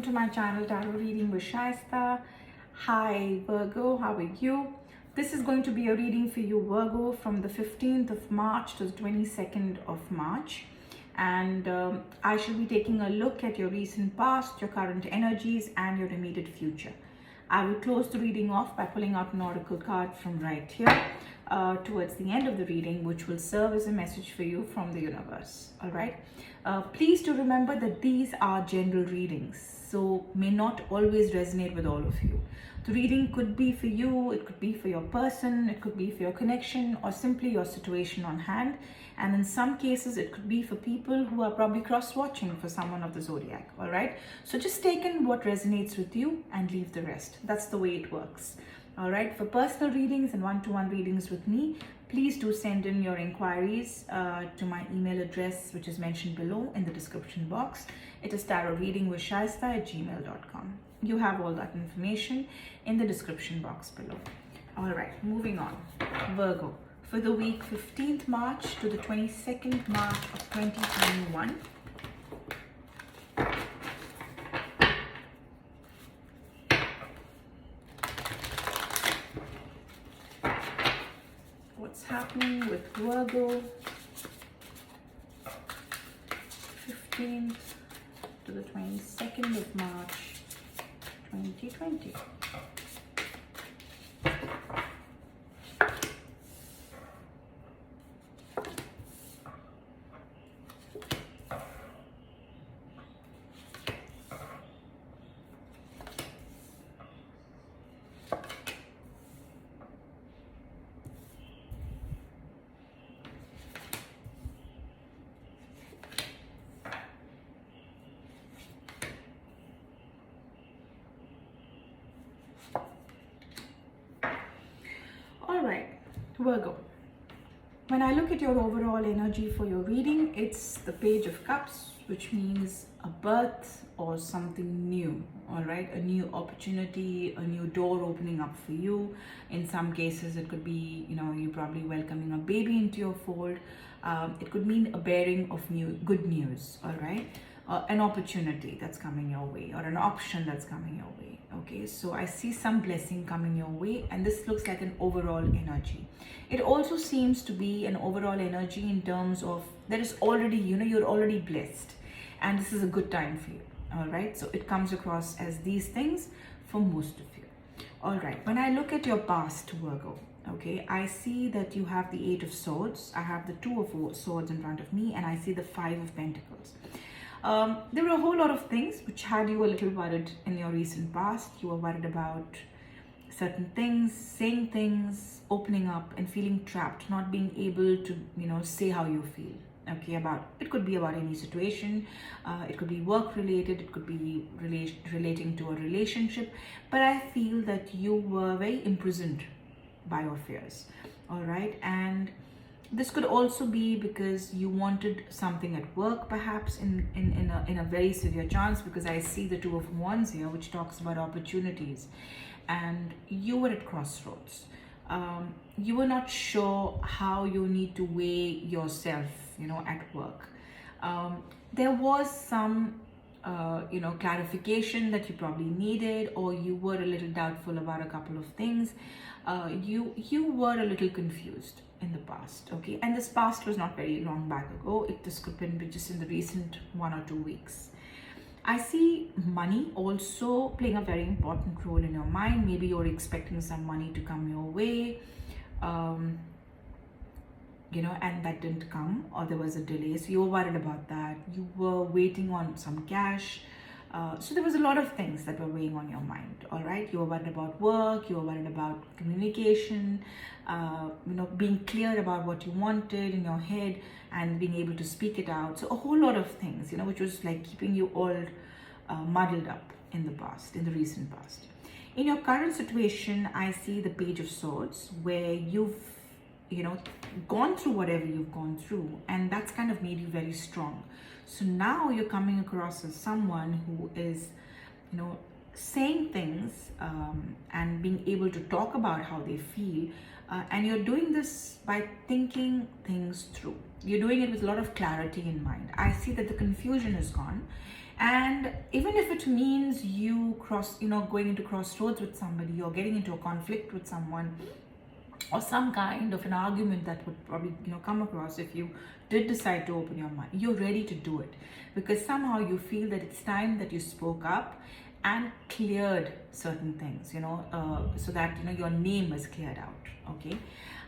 to my channel Tarot Reading with Shaista. Hi Virgo, how are you? This is going to be a reading for you Virgo from the 15th of March to the 22nd of March. And I shall be taking a look at your recent past, your current energies and your immediate future. I will close the reading off by pulling out an oracle card from right here towards the end of the reading, which will serve as a message for you from the universe. All right. Please do remember that these are general readings, so may not always resonate with all of you. The reading could be for you, it could be for your person, it could be for your connection, or simply your situation on hand. And in some cases, it could be for people who are probably cross-watching for someone of the zodiac. All right. So just take in what resonates with you and leave the rest. That's the way it works. All right. For personal readings and one-to-one readings with me, please do send in your inquiries to my email address, which is mentioned below in the description box. It is tarotreadingwithshaista@gmail.com. You have all that information in the description box below. All right, moving on. Virgo, for the week 15th March to the 22nd March of 2021. What's happening with Virgo 15th to the 22nd of March 2020. All right, Virgo, when I look at your overall energy for your reading, it's the Page of Cups, which means a birth or something new. All right, a new opportunity, a new door opening up for you. In some cases, it could be, you probably welcoming a baby into your fold. It could mean a bearing of good news. All right. An opportunity that's coming your way, or an option that's coming your way. Okay, so I see some blessing coming your way, and this looks like an overall energy. It also seems to be an overall energy in terms of there is already, you're already blessed, and this is a good time for you. All right, so it comes across as these things for most of you. All right, when I look at your past, Virgo, okay, I see that you have the Eight of Swords. I have the Two of Swords in front of me, and I see the Five of Pentacles. There were a whole lot of things which had you a little worried in your recent past. You were worried about certain things, saying things, opening up and feeling trapped, not being able to, say how you feel. Okay, it could be about any situation. It could be work related. It could be relating to a relationship. But I feel that you were very imprisoned by your fears. All right, and this could also be because you wanted something at work, perhaps in a very severe chance, because I see the Two of Wands here, which talks about opportunities, and you were at crossroads. You were not sure how you need to weigh yourself, at work. There was some, clarification that you probably needed, or you were a little doubtful about a couple of things. You were a little confused in the past, okay, and this past was not very long back ago. This could have been just in the recent 1 or 2 weeks. I see money also playing a very important role in your mind. Maybe you're expecting some money to come your way, and that didn't come, or there was a delay, so you were worried about that. You were waiting on some cash. So there was a lot of things that were weighing on your mind. All right, you were worried about work, you were worried about communication, being clear about what you wanted in your head and being able to speak it out. So a whole lot of things, which was like keeping you all muddled up in the past, in the recent past. In your current situation, I see the Page of Swords, where you've gone through whatever you've gone through, and that's kind of made you very strong. So now you're coming across as someone who is, saying things and being able to talk about how they feel, and you're doing this by thinking things through. You're doing it with a lot of clarity in mind. I see that the confusion is gone. And even if it means going into crossroads with somebody or getting into a conflict with someone, or some kind of an argument that would probably come across if you did decide to open your mind, you're ready to do it, because somehow you feel that it's time that you spoke up and cleared certain things, so that your name is cleared out. Okay,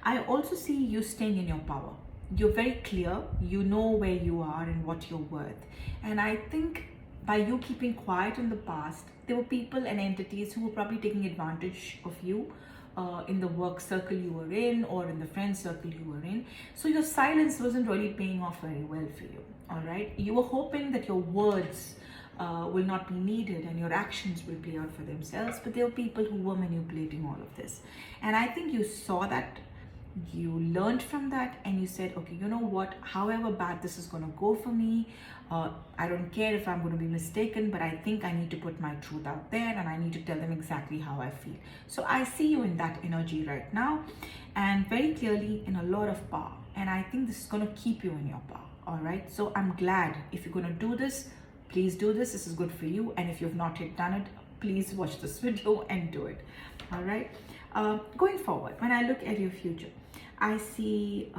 I also see you staying in your power. You're very clear, you know where you are and what you're worth. And I think by you keeping quiet in the past, there were people and entities who were probably taking advantage of you, in the work circle you were in or in the friend circle you were in. So your silence wasn't really paying off very well for you. All right, you were hoping that your words will not be needed and your actions will play out for themselves, but there were people who were manipulating all of this. And I think you saw that, you learned from that, and you said, okay, you know what, however bad this is going to go for me, I don't care if I'm going to be mistaken, but I think I need to put my truth out there and I need to tell them exactly how I feel. So I see you in that energy right now, and very clearly in a lot of power. And I think this is going to keep you in your power. All right, so I'm glad. If you're going to do this, please do this. This is good for you. And if you've not yet done it, please watch this video and do it. All right, going forward, when I look at your future, I see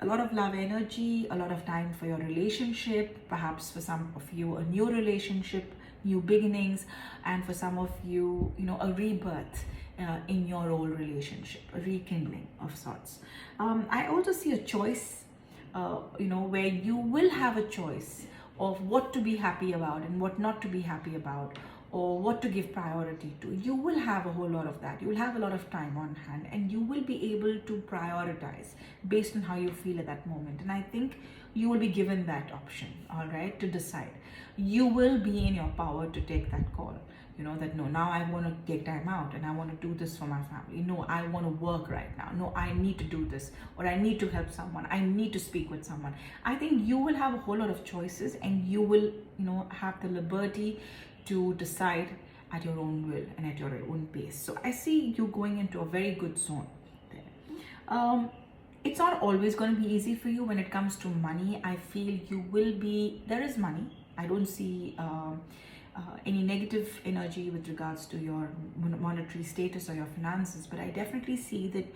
a lot of love energy, a lot of time for your relationship, perhaps for some of you a new relationship, new beginnings, and for some of you, a rebirth in your old relationship, a rekindling of sorts. I also see a choice, where you will have a choice of what to be happy about and what not to be happy about, or what to give priority to. You will have a whole lot of that. You will have a lot of time on hand, and you will be able to prioritize based on how you feel at that moment. And I think you will be given that option, all right, to decide. You will be in your power to take that call. That no, now I want to take time out and I want to do this for my family. No, I want to work right now. No, I need to do this, or I need to help someone. I need to speak with someone. I think you will have a whole lot of choices, and you will, have the liberty to decide at your own will and at your own pace. So I see you going into a very good zone there. It's not always going to be easy for you when it comes to money. I feel there is money. I don't see any negative energy with regards to your monetary status or your finances, but I definitely see that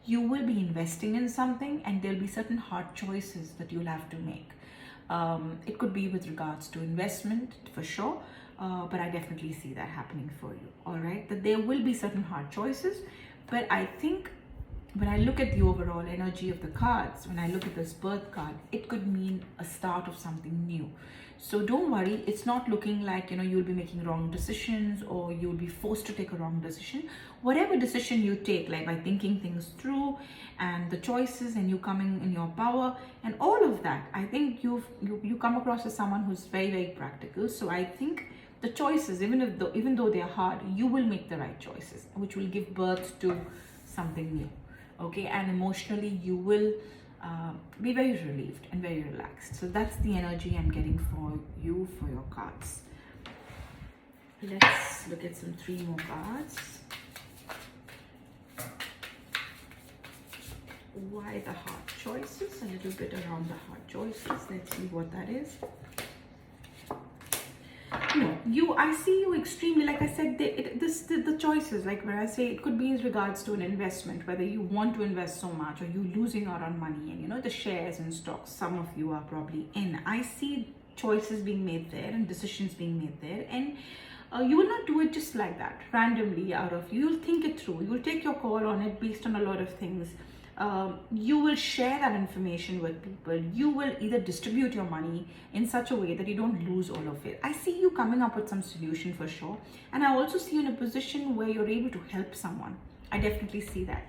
you will be investing in something, and there'll be certain hard choices that you'll have to make. It could be with regards to investment for sure, but I definitely see that happening for you. All right, that there will be certain hard choices, but I think when I look at the overall energy of the cards, when I look at this birth card, it could mean a start of something new. So don't worry, it's not looking like you'll be making wrong decisions or you'll be forced to take a wrong decision. Whatever decision you take, like by thinking things through and the choices and you coming in your power and all of that, I think you come across as someone who's very, very practical. So I think the choices, even though they are hard, you will make the right choices, which will give birth to something new. Okay, and emotionally you will be very relieved and very relaxed. So that's the energy I'm getting for you for your cards. Let's look at some 3 more cards. Why the hard choices? A little bit around the hard choices. Let's see what that is. No, I see you extremely, like I said, the choices, like when I say it could be in regards to an investment, whether you want to invest so much or you losing out on money, and the shares and stocks, some of you are probably in. I see choices being made there and decisions being made there, and you will not do it just like that, randomly out of you. You'll think it through. You will take your call on it based on a lot of things. You will share that information with people. You will either distribute your money in such a way that you don't lose all of it. I see you coming up with some solution for sure. And I also see you in a position where you're able to help someone. I definitely see that.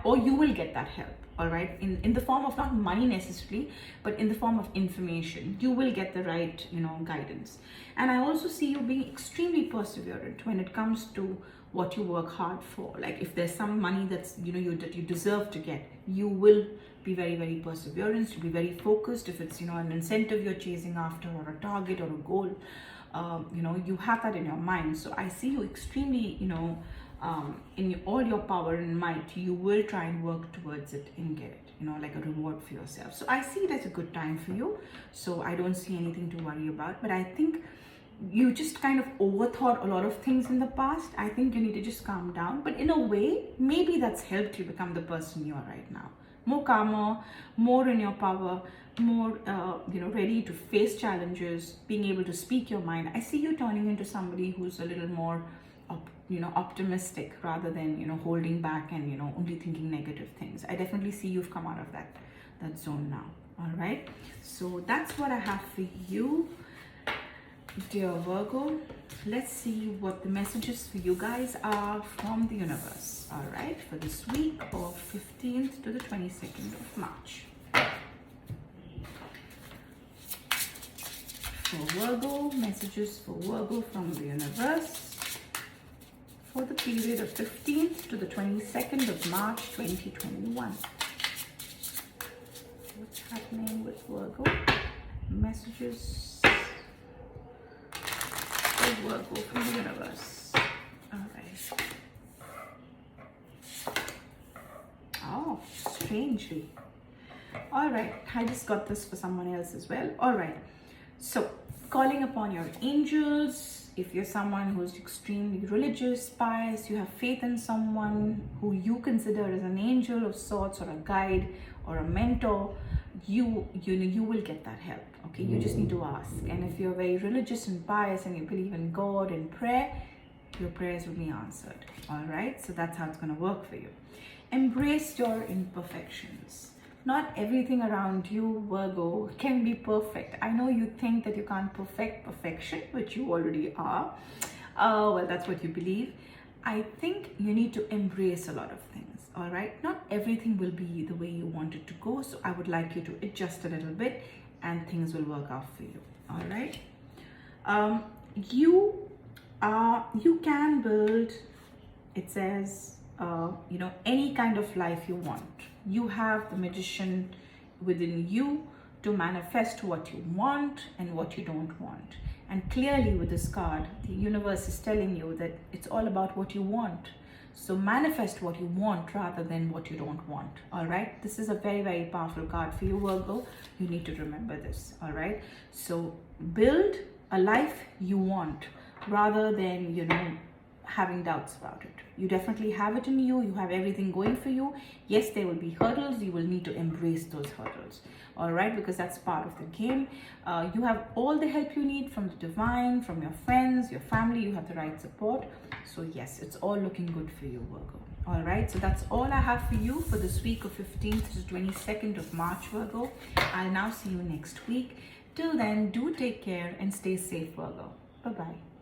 Or you will get that help, all right? In the form of not money necessarily, but in the form of information. You will get the right, guidance. And I also see you being extremely perseverant when it comes to what you work hard for. Like if there's some money that's that you deserve to get, you will be very, very perseverant. You'll be very focused. If it's an incentive you're chasing after, or a target or a goal, you have that in your mind. So I see you extremely in all your power and might. You will try and work towards it and get it. like a reward for yourself. So I see it as a good time for you. So I don't see anything to worry about. But I think you just kind of overthought a lot of things in the past. I think you need to just calm down. But in a way, maybe that's helped you become the person you are right now. More calmer, more in your power, more ready to face challenges, being able to speak your mind. I see you turning into somebody who's a little more optimistic rather than holding back and only thinking negative things. I definitely see you've come out of that zone now. All right, so that's what I have for you, dear Virgo. Let's see what the messages for you guys are from the universe. All right, for this week of 15th to the 22nd of March. For Virgo, messages for Virgo from the universe for the period of 15th to the 22nd of March 2021. What's happening with Virgo? Messages for Virgo from the universe. All right. Oh, strangely. All right, I just got this for someone else as well. All right, so calling upon your angels. If you're someone who's extremely religious, pious, you have faith in someone who you consider as an angel of sorts, or a guide or a mentor, you will get that help. Okay, you just need to ask. And if you're very religious and pious and you believe in God and prayer, your prayers will be answered. All right, so that's how it's going to work for you. Embrace your imperfections. Not everything around you, Virgo, can be perfect. I know you think that you can't perfect perfection, which you already are. Well, that's what you believe. I think you need to embrace a lot of things, all right? Not everything will be the way you want it to go, so I would like you to adjust a little bit and things will work out for you, all right? You can build, it says, any kind of life you want. You have the magician within you to manifest what you want and what you don't want. And clearly with this card, the universe is telling you that it's all about what you want. So manifest what you want rather than what you don't want. All right, this is a very, very powerful card for you, Virgo. You need to remember this. All right, so build a life you want rather than having doubts about it. You definitely have it in you. You have everything going for you. Yes, there will be hurdles. You will need to embrace those hurdles. All right, because that's part of the game. You have all the help you need from the divine, from your friends, your family. You have the right support. So yes, it's all looking good for you, Virgo. All right, so that's all I have for you for this week of 15th to 22nd of March, Virgo. I'll now see you next week. Till then, do take care and stay safe, Virgo. Bye-bye.